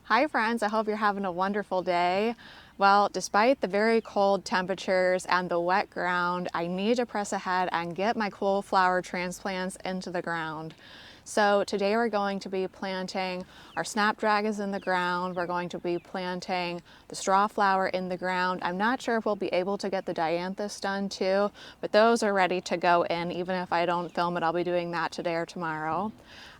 Hi friends, I hope you're having a wonderful day. Well, despite the very cold temperatures and the wet ground, I need to press ahead and get my cool flower transplants into the ground. So today we're going to be planting our snapdragons in the ground. We're going to be planting the strawflower in the ground. I'm not sure if we'll be able to get the dianthus done too, but those are ready to go in. Even if I don't film it, I'll be doing that today or tomorrow.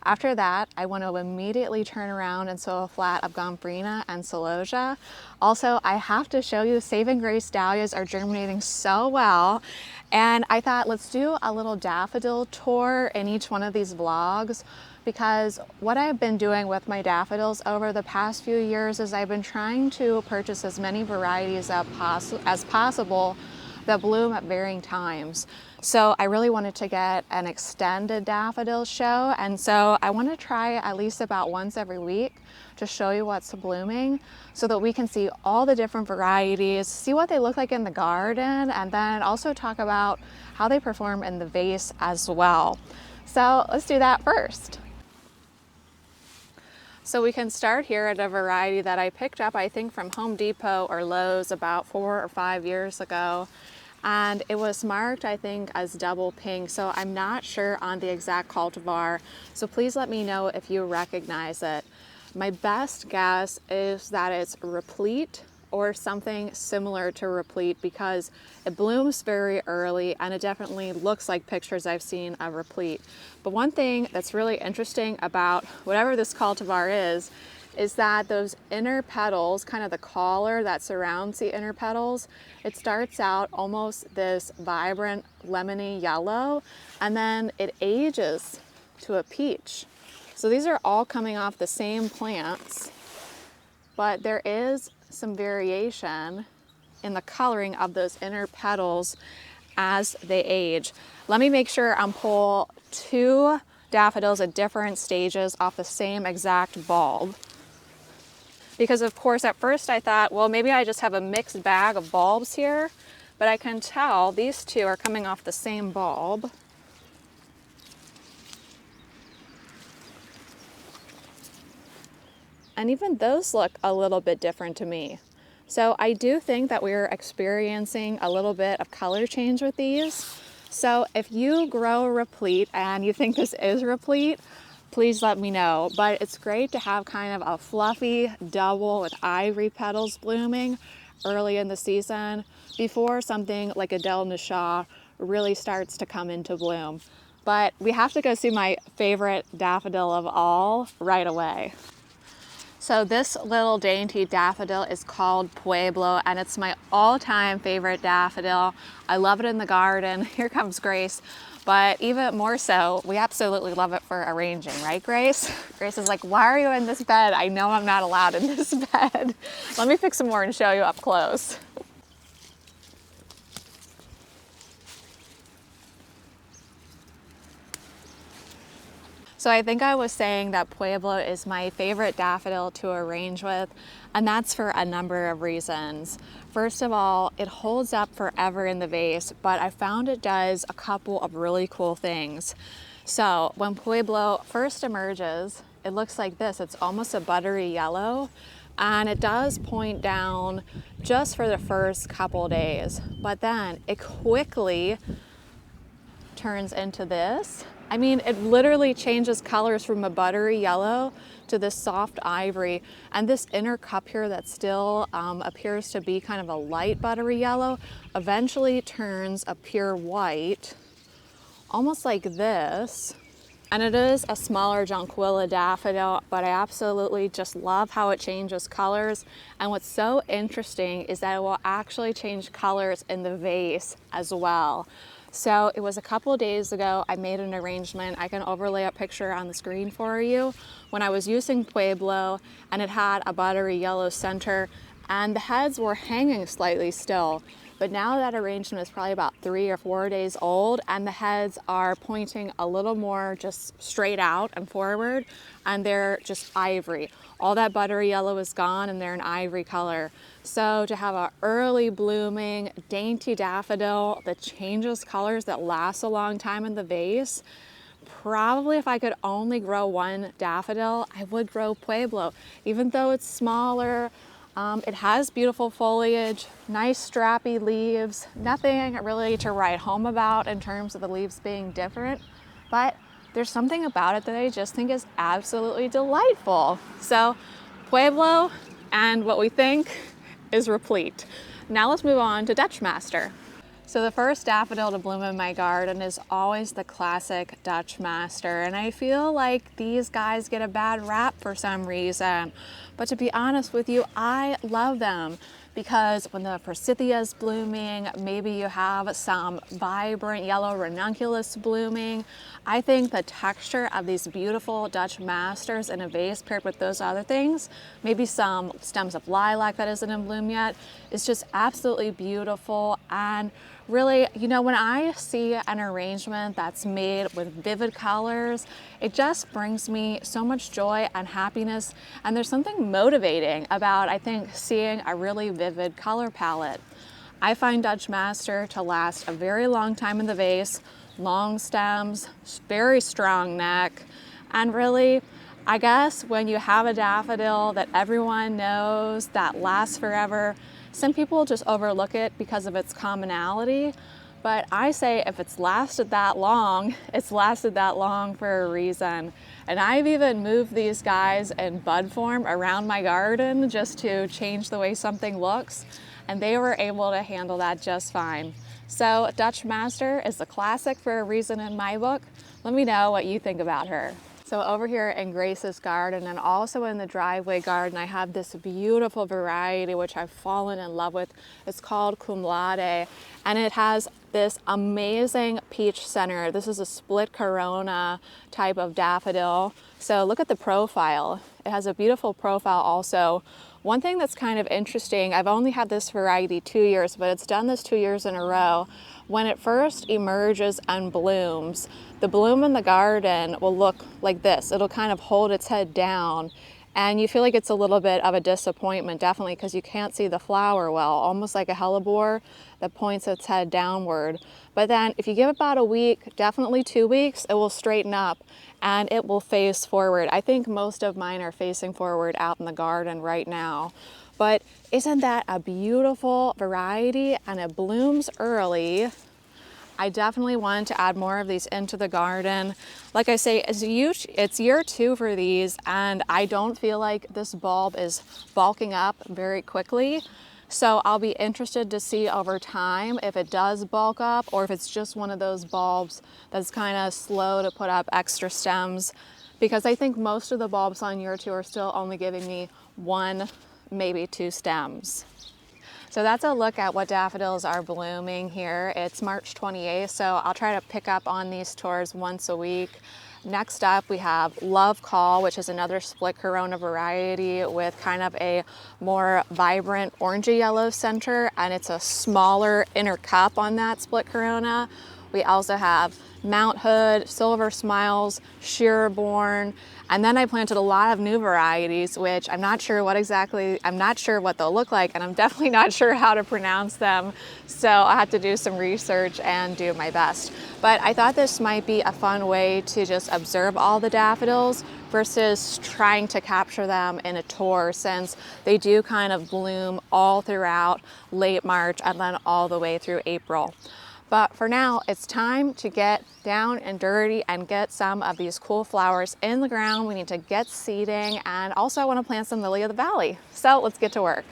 After that, I want to immediately turn around and sow a flat of Gomphrena and celosia. Also, I have to show you, Saving Grace dahlias are germinating so well. And I thought, let's do a little daffodil tour in each one of these vlogs, because what I've been doing with my daffodils over the past few years is I've been trying to purchase as many varieties as possible that bloom at varying times. So I really wanted to get an extended daffodil show, and so I want to try at least about once every week to show you what's blooming so that we can see all the different varieties, see what they look like in the garden, and then also talk about how they perform in the vase as well. So let's do that first. So we can start here at a variety that I picked up, I think, from Home Depot or Lowe's about 4 or 5 years ago. And it was marked, I think, as double pink, so I'm not sure on the exact cultivar, so please let me know if you recognize it. My best guess is that it's replete or something similar to replete, because it blooms very early and it definitely looks like pictures I've seen of replete. But one thing that's really interesting about whatever this cultivar is that those inner petals, kind of the collar that surrounds the inner petals, it starts out almost this vibrant lemony yellow, and then it ages to a peach. So these are all coming off the same plants, but there is some variation in the coloring of those inner petals as they age. Let me make sure I'm pull 2 daffodils at different stages off the same exact bulb. Because of course at first I thought, well, maybe I just have a mixed bag of bulbs here, but I can tell these 2 are coming off the same bulb. And even those look a little bit different to me. So I do think that we're experiencing a little bit of color change with these. So if you grow replete and you think this is replete, please let me know. But it's great to have kind of a fluffy double with ivory petals blooming early in the season before something like a Del Nisha really starts to come into bloom. But we have to go see my favorite daffodil of all right away. So this little dainty daffodil is called Pueblo, and it's my all-time favorite daffodil. I love it in the garden. Here comes Grace. But even more so, we absolutely love it for arranging, right, Grace? Grace is like, why are you in this bed? I know I'm not allowed in this bed. Let me pick some more and show you up close. So I think I was saying that Pueblo is my favorite daffodil to arrange with, and that's for a number of reasons. First of all, it holds up forever in the vase, but I found it does a couple of really cool things. So when Pueblo first emerges, it looks like this. It's almost a buttery yellow, and it does point down just for the first couple days, but then it quickly turns into this. I mean, it literally changes colors from a buttery yellow to this soft ivory, and this inner cup here that still appears to be kind of a light buttery yellow eventually turns a pure white, almost like this. And it is a smaller jonquilla daffodil, but I absolutely just love how it changes colors. And what's so interesting is that it will actually change colors in the vase as well. So it was a couple of days ago, I made an arrangement. I can overlay a picture on the screen for you when I was using Pueblo, and it had a buttery yellow center and the heads were hanging slightly still. But now that arrangement is probably about 3 or 4 days old, and the heads are pointing a little more just straight out and forward, and they're just ivory. All that buttery yellow is gone and they're an ivory color. So to have an early blooming, dainty daffodil that changes colors, that lasts a long time in the vase, probably if I could only grow one daffodil, I would grow Pueblo. Even though it's smaller, it has beautiful foliage, nice strappy leaves, nothing really to write home about in terms of the leaves being different, but there's something about it that I just think is absolutely delightful. So Pueblo and what we think is replete. Now let's move on to Dutch Master. So the first daffodil to bloom in my garden is always the classic Dutch Master, and I feel like these guys get a bad rap for some reason. But to be honest with you, I love them because when the forsythia is blooming, maybe you have some vibrant yellow ranunculus blooming. I think the texture of these beautiful Dutch Masters in a vase paired with those other things, maybe some stems of lilac that isn't in bloom yet, is just absolutely beautiful. And really, you know, when I see an arrangement that's made with vivid colors, it just brings me so much joy and happiness. And there's something motivating about, I think, seeing a really vivid color palette. I find Dutch Master to last a very long time in the vase, long stems, very strong neck, and really, I guess when you have a daffodil that everyone knows that lasts forever, some people just overlook it because of its commonality, but I say if it's lasted that long, it's lasted that long for a reason. And I've even moved these guys in bud form around my garden just to change the way something looks, and they were able to handle that just fine. So Dutch Master is the classic for a reason in my book. Let me know what you think about her. So over here in Grace's garden and also in the driveway garden, I have this beautiful variety which I've fallen in love with. It's called Cum Laude, and it has this amazing peach center. This is a split corona type of daffodil. So look at the profile. It has a beautiful profile also. One thing that's kind of interesting, I've only had this variety 2 years, but it's done this 2 years in a row. When it first emerges and blooms, the bloom in the garden will look like this. It'll kind of hold its head down, and you feel like it's a little bit of a disappointment, definitely, because you can't see the flower well, almost like a hellebore that points its head downward. But then if you give it about a week, definitely 2 weeks, it will straighten up and it will face forward. I think most of mine are facing forward out in the garden right now. But isn't that a beautiful variety? And it blooms early. I definitely wanted to add more of these into the garden. Like I say, it's year 2 for these, and I don't feel like this bulb is bulking up very quickly. So I'll be interested to see over time if it does bulk up or if it's just one of those bulbs that's kind of slow to put up extra stems, because I think most of the bulbs on year 2 are still only giving me 1, maybe 2 stems. So that's a look at what daffodils are blooming here. It's March 28th, so I'll try to pick up on these tours once a week. Next up, we have Love Call, which is another split corona variety with kind of a more vibrant orangey yellow center, and it's a smaller inner cup on that split corona. We also have Mount Hood, Silver Smiles, Shearborn, and then I planted a lot of new varieties, which I'm not sure what they'll look like, and I'm definitely not sure how to pronounce them. So I had to do some research and do my best. But I thought this might be a fun way to just observe all the daffodils versus trying to capture them in a tour, since they do kind of bloom all throughout late March and then all the way through April. But for now, it's time to get down and dirty and get some of these cool flowers in the ground. We need to get seeding, and also I want to plant some lily of the valley. So let's get to work.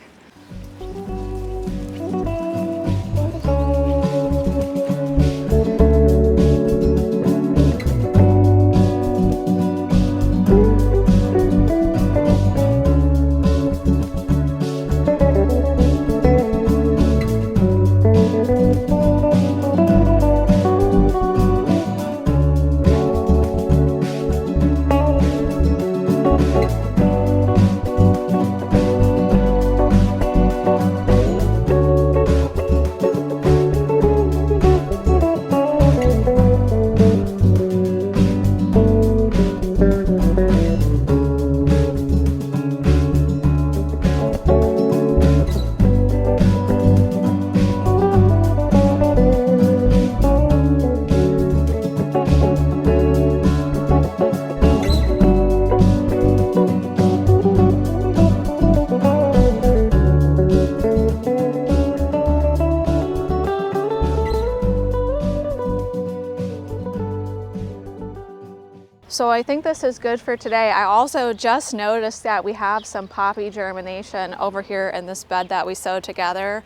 So I think this is good for today. I also just noticed that we have some poppy germination over here in this bed that we sowed together.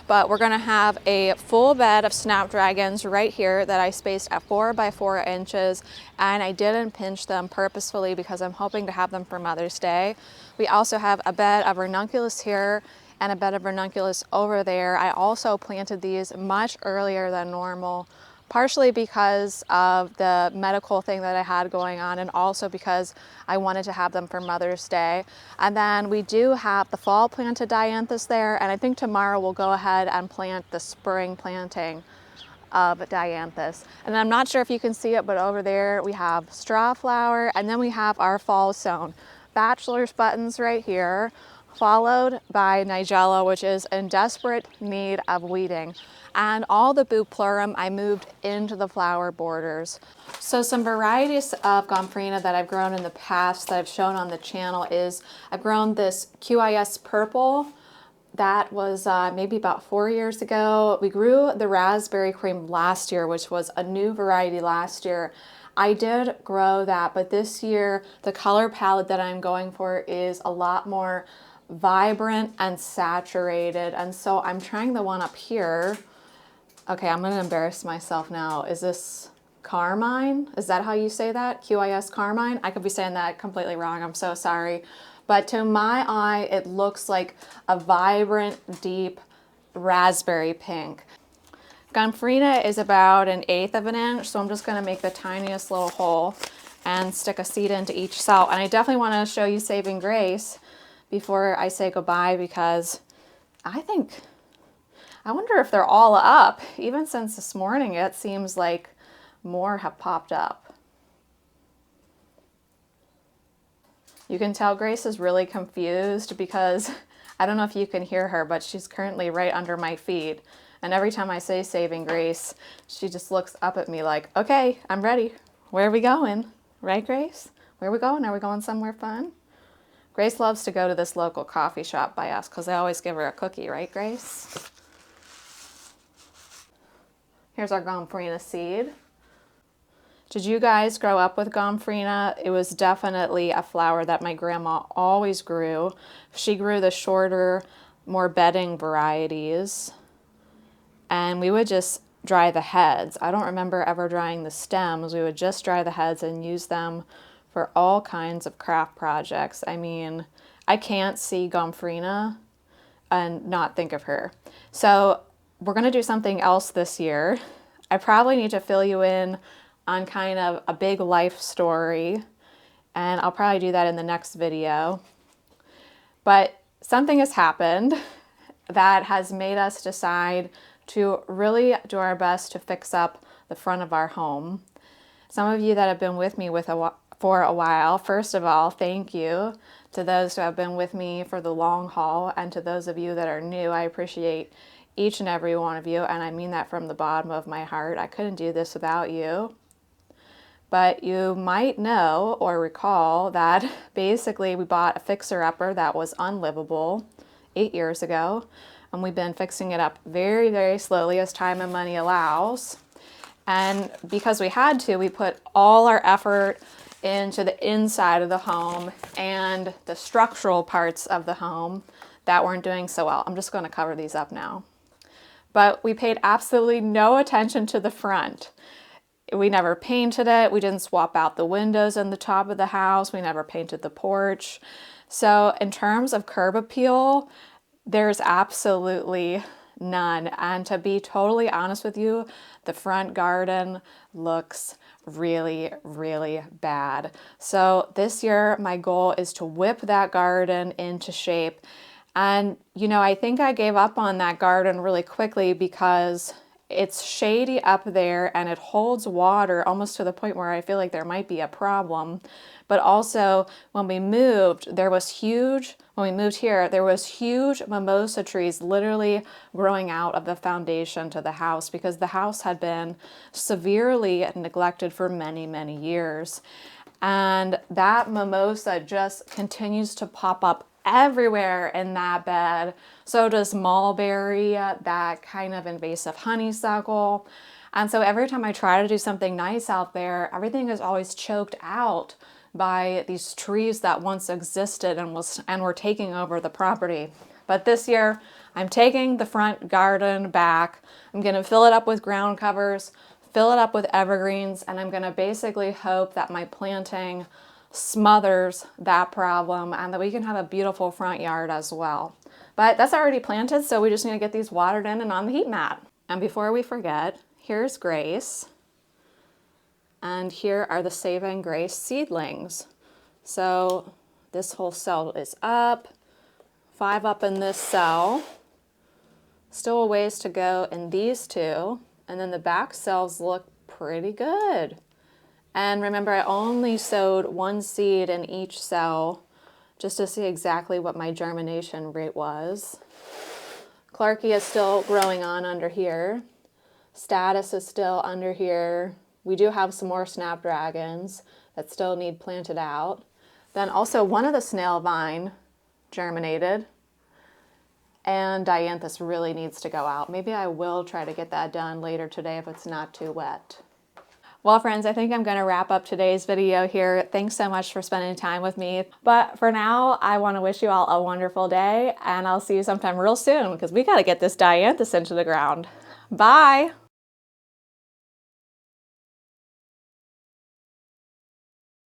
But we're gonna have a full bed of snapdragons right here that I spaced at 4 by 4 inches, and I didn't pinch them purposefully because I'm hoping to have them for Mother's Day. We also have a bed of ranunculus here and a bed of ranunculus over there. I also planted these much earlier than normal, partially because of the medical thing that I had going on, and also because I wanted to have them for Mother's Day. And then we do have the fall planted dianthus there, and I think tomorrow we'll go ahead and plant the spring planting of dianthus. And I'm not sure if you can see it, but over there we have Strawflower, and then we have our fall sown bachelor's buttons right here, followed by Nigella, which is in desperate need of weeding. And all the Bupleurum I moved into the flower borders. So some varieties of Gomphrena that I've grown in the past that I've shown on the channel is I've grown this QIS purple. That was maybe about 4 years ago. We grew the raspberry cream last year, which was a new variety last year. I did grow that, but this year the color palette that I'm going for is a lot more vibrant and saturated. And so I'm trying the one up here. Okay, I'm gonna embarrass myself now. Is this carmine? Is that how you say that? QIS carmine? I could be saying that completely wrong, I'm so sorry. But to my eye, it looks like a vibrant, deep raspberry pink. Gomphrena is about 1/8 of an inch, so I'm just gonna make the tiniest little hole and stick a seed into each cell. And I definitely wanna show you Saving Grace before I say goodbye, because I wonder if they're all up. Even since this morning, it seems like more have popped up. You can tell Grace is really confused because I don't know if you can hear her, but she's currently right under my feet. And every time I say Saving Grace, she just looks up at me like, okay, I'm ready. Where are we going? Right, Grace? Where are we going? Are we going somewhere fun? Grace loves to go to this local coffee shop by us because they always give her a cookie, right, Grace? Here's our Gomphrena seed. Did you guys grow up with Gomphrena? It was definitely a flower that my grandma always grew. She grew the shorter, more bedding varieties. And we would just dry the heads. I don't remember ever drying the stems. We would just dry the heads and use them for all kinds of craft projects. I mean, I can't see Gomphrena and not think of her. So we're gonna do something else this year. I probably need to fill you in on kind of a big life story, and I'll probably do that in the next video. But something has happened that has made us decide to really do our best to fix up the front of our home. Some of you that have been with me for a while, first of all, thank you to those who have been with me for the long haul, and to those of you that are new, I appreciate each and every one of you, and I mean that from the bottom of my heart. I couldn't do this without you. But you might know or recall that basically we bought a fixer-upper that was unlivable 8 years ago, and we've been fixing it up very, very slowly as time and money allows. And because we had to, we put all our effort into the inside of the home and the structural parts of the home that weren't doing so well. I'm just going to cover these up now. But we paid absolutely no attention to the front. We never painted it. We didn't swap out the windows in the top of the house. We never painted the porch. So in terms of curb appeal, there's absolutely none. And to be totally honest with you, the front garden looks really, really bad. So this year, my goal is to whip that garden into shape. And, you know, I think I gave up on that garden really quickly because it's shady up there and it holds water almost to the point where I feel like there might be a problem. But also, when we moved, there was huge mimosa trees literally growing out of the foundation to the house because the house had been severely neglected for many, many years. And that mimosa just continues to pop up everywhere in that bed. So does mulberry, that kind of invasive honeysuckle. And so every time I try to do something nice out there, everything is always choked out by these trees that once existed and were taking over the property. But this year, I'm taking the front garden back. I'm gonna fill it up with ground covers, fill it up with evergreens, and I'm gonna basically hope that my planting smothers that problem and that we can have a beautiful front yard as well. But that's already planted, so we just need to get these watered in and on the heat mat. And before we forget, here's Grace, and here are the Saving Grace seedlings. So this whole cell is up, 5 up in this cell, still a ways to go in these 2, and then the back cells look pretty good. And remember, I only sowed 1 seed in each cell just to see exactly what my germination rate was. Clarkie is still growing on under here. Status is still under here. We do have some more Snapdragons that still need planted out. Then also one of the snail vine germinated, and dianthus really needs to go out. Maybe I will try to get that done later today if it's not too wet. Well, friends, I think I'm going to wrap up today's video here. Thanks so much for spending time with me. But for now, I want to wish you all a wonderful day, and I'll see you sometime real soon because we got to get this dianthus into the ground. Bye.